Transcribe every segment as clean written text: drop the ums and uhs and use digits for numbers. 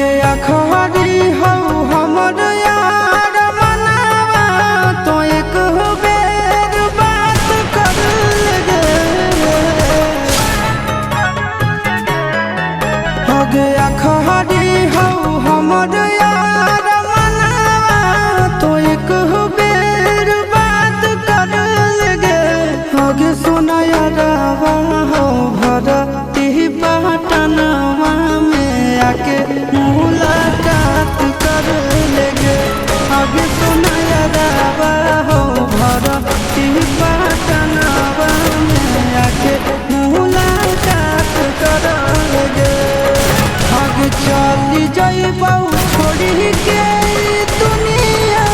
गया खरी हो हमर यार मनावा तो एक बेर बात कर लगे। हो गया खरी हो हमर यार मनावा तो एक बेर बात कर लगे। हो गे सोना यारावा हो भरती पटनवा में आके मुलाकात कर लेगे। आगे सुना यारावा हो भरती पटनवा में आके मुलाकात कर लेगे। आगे चली जाइबौ छोड़ी के दुनिया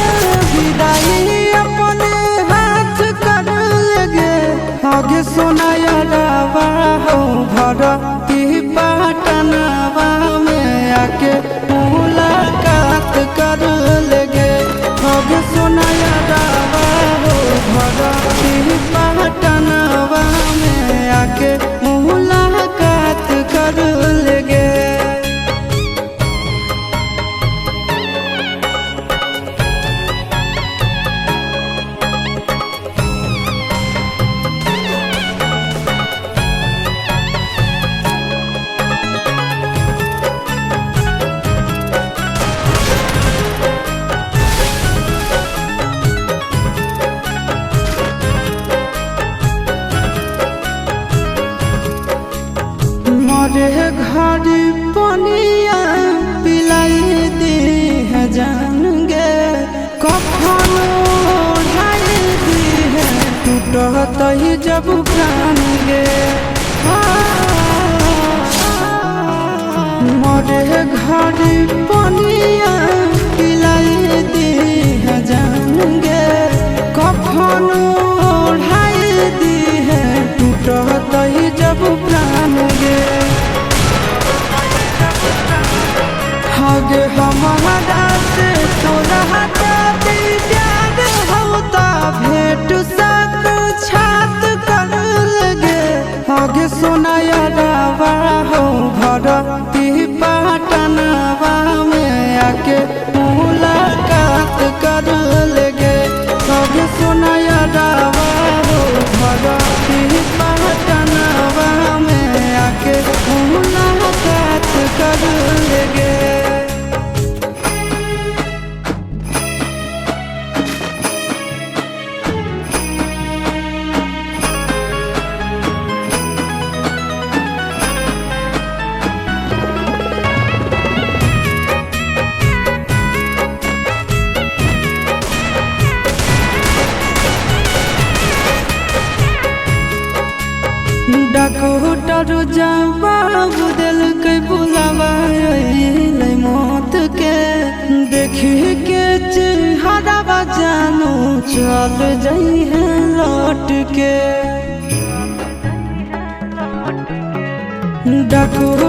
विदाई अपने हाथ कर लेगे। आगे सुना यारावा हो भरती पटनवा में आके मुलाकात कर लेगे। आगे सुना यारावा हो भरती पटनवा में आके मुलाकात कर लेगे। मरे घड़ी पनिया पिलाई दी है जान गे। कफन ढाई दी है टूटत ही जब प्राण गे। मरे घड़ी पनिया पिलाई दी है जान गे। कफन ढाई दी है टूटत ही जब प्राण गे। आगे हमारा से तोरा प्यार होता भेंट साक्षात कर लगे। आगे सोना यारावा हो भरती पटनवा में आके मुलाकात कर लेगे। आगे सोना यारावा हो भरती पटनवा में आके मुलाकात कर लेगे। डॉक्टर जवाब दिल के बुलावा अइले मौत के। देखी के चेहरा जानू चल जाई है लौट के। डॉक्टर